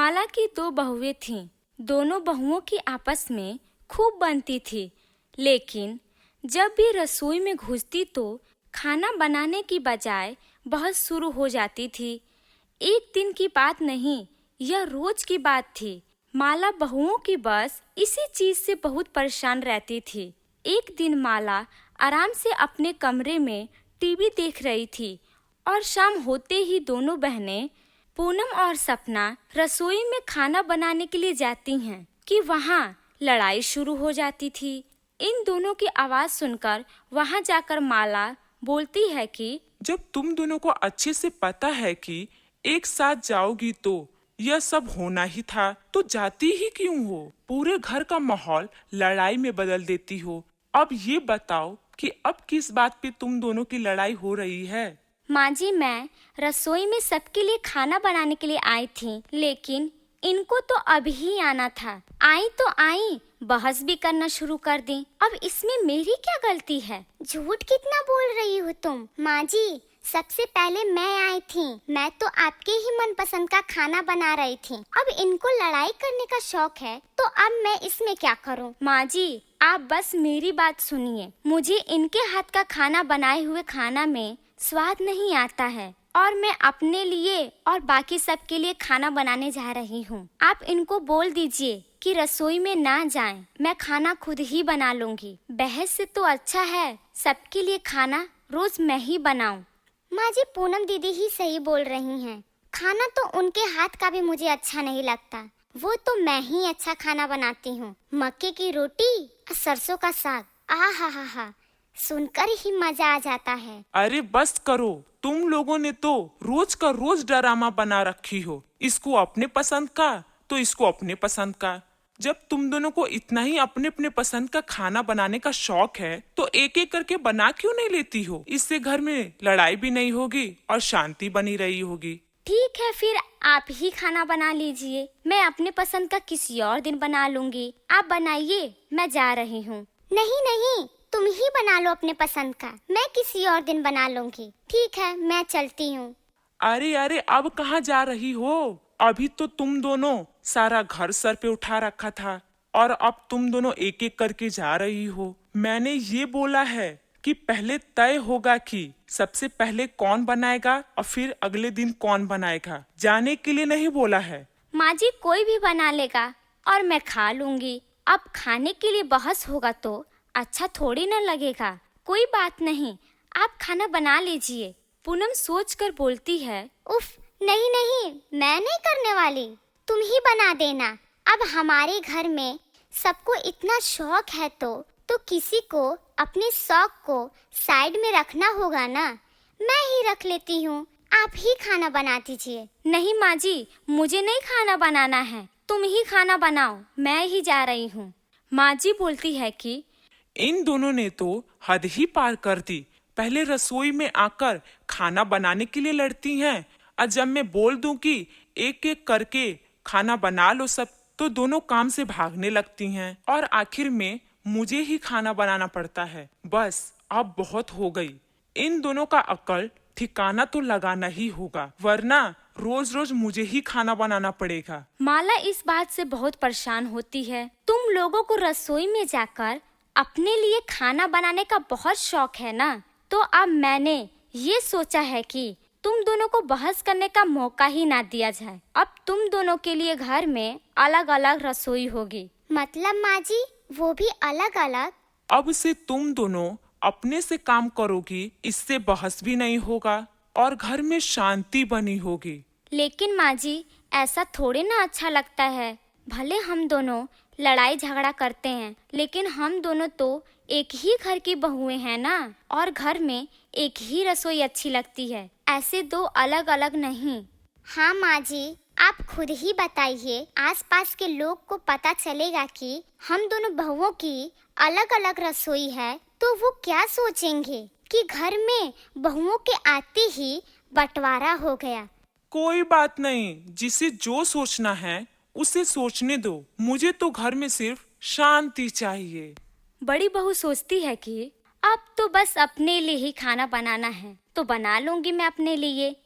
माला की दो बहुएं थीं। दोनों बहुओं की आपस में खूब बनती थी, लेकिन जब भी रसोई में घुसती तो खाना बनाने की बजाय बहस शुरू हो जाती थी। एक दिन की बात नहीं, यह रोज की बात थी। माला बहुओं की बस इसी चीज से बहुत परेशान रहती थी। एक दिन माला आराम से अपने कमरे में टीवी देख रही थी और शाम होते ही दोनों बहनें पूनम और सपना रसोई में खाना बनाने के लिए जाती हैं कि वहाँ लड़ाई शुरू हो जाती थी। इन दोनों की आवाज सुनकर वहाँ जाकर माला बोलती है कि जब तुम दोनों को अच्छे से पता है कि एक साथ जाओगी तो यह सब होना ही था, तो जाती ही क्यों हो? पूरे घर का माहौल लड़ाई में बदल देती हो। अब ये बताओ कि अब किस बात पे तुम दोनों की लड़ाई हो रही है? माँ जी, मैं रसोई में सबके लिए खाना बनाने के लिए आई थी, लेकिन इनको तो अभी ही आना था। आई तो आई, बहस भी करना शुरू कर दी। अब इसमें मेरी क्या गलती है? झूठ कितना बोल रही हो तुम? माँ जी, सबसे पहले मैं आई थी। मैं तो आपके ही मनपसंद का खाना बना रही थी। अब इनको लड़ाई करने का शौक है, तो अब मैं इसमें क्या करूं? माँ जी, आप बस मेरी बात सुनिए। मुझे इनके हाथ का खाना बनाए हुए खाना में स्वाद नहीं आता है और मैं अपने लिए और बाकी सबके लिए खाना बनाने जा रही हूँ। आप इनको बोल दीजिए कि रसोई में ना जाएं। मैं खाना खुद ही बना लूंगी। बहस से तो अच्छा है सबके लिए खाना रोज मैं ही बनाऊं। माँ जी, पूनम दीदी ही सही बोल रही हैं। खाना तो उनके हाथ का भी मुझे अच्छा नहीं लगता। वो तो मैं ही अच्छा खाना बनाती हूँ। मक्के की रोटी और सरसों का साग, आहा, सुनकर ही मजा आ जाता है। अरे बस करो, तुम लोगों ने तो रोज का रोज ड्रामा बना रखी हो। इसको अपने पसंद का तो इसको अपने पसंद का। जब तुम दोनों को इतना ही अपने अपने पसंद का खाना बनाने का शौक है, तो एक एक करके बना क्यों नहीं लेती हो? इससे घर में लड़ाई भी नहीं होगी और शांति बनी रही होगी। ठीक है, फिर आप ही खाना बना लीजिए। मैं अपने पसंद का किसी और दिन बना लूंगी। आप बनाइए, मैं जा रही हूँ। नहीं, तुम ही बना लो अपने पसंद का। मैं किसी और दिन बना लूंगी। ठीक है, मैं चलती हूँ। अरे अब कहाँ जा रही हो? अभी तो तुम दोनों सारा घर सर पे उठा रखा था और अब तुम दोनों एक एक करके जा रही हो। मैंने ये बोला है कि पहले तय होगा कि सबसे पहले कौन बनाएगा और फिर अगले दिन कौन बनाएगा। जाने के लिए नहीं बोला है। माँ जी, कोई भी बना लेगा और मैं खा लूंगी। अब खाने के लिए बहस होगा तो अच्छा थोड़ी न लगेगा। कोई बात नहीं, आप खाना बना लीजिए। पूनम सोचकर बोलती है, उफ, नहीं, मैं नहीं करने वाली। तुम ही बना देना। अब हमारे घर में सबको इतना शौक है तो किसी को अपने शौक को साइड में रखना होगा ना। मैं ही रख लेती हूँ। आप ही खाना बना दीजिए। नहीं माँ जी, मुझे नहीं खाना बनाना है। तुम ही खाना बनाओ, मैं ही जा रही हूँ। माँ जी बोलती है कि इन दोनों ने तो हद ही पार कर दी। पहले रसोई में आकर खाना बनाने के लिए लड़ती हैं और जब मैं बोल दूं कि एक एक करके खाना बना लो सब, तो दोनों काम से भागने लगती हैं और आखिर में मुझे ही खाना बनाना पड़ता है। बस अब बहुत हो गई। इन दोनों का अकल ठिकाना तो लगाना ही होगा, वरना रोज रोज मुझे ही खाना बनाना पड़ेगा। माला इस बात से बहुत परेशान होती है। तुम लोगों को रसोई में जाकर अपने लिए खाना बनाने का बहुत शौक है ना, तो अब मैंने ये सोचा है कि तुम दोनों को बहस करने का मौका ही ना दिया जाए। अब तुम दोनों के लिए घर में अलग अलग रसोई होगी। मतलब माँ जी, वो भी अलग अलग? अब से तुम दोनों अपने से काम करोगी, इससे बहस भी नहीं होगा और घर में शांति बनी होगी। लेकिन माँ जी, ऐसा थोड़ी ना अच्छा लगता है। भले हम दोनों लड़ाई झगड़ा करते हैं, लेकिन हम दोनों तो एक ही घर की बहुएं हैं ना, और घर में एक ही रसोई अच्छी लगती है, ऐसे दो अलग अलग नहीं। हाँ माँ जी, आप खुद ही बताइए। आसपास के लोग को पता चलेगा कि हम दोनों बहुओं की अलग अलग रसोई है, तो वो क्या सोचेंगे कि घर में बहुओं के आते ही बंटवारा हो गया। कोई बात नहीं, जिसे जो सोचना है उसे सोचने दो। मुझे तो घर में सिर्फ शांति चाहिए। बड़ी बहू सोचती है कि अब तो बस अपने लिए ही खाना बनाना है, तो बना लूंगी मैं अपने लिए।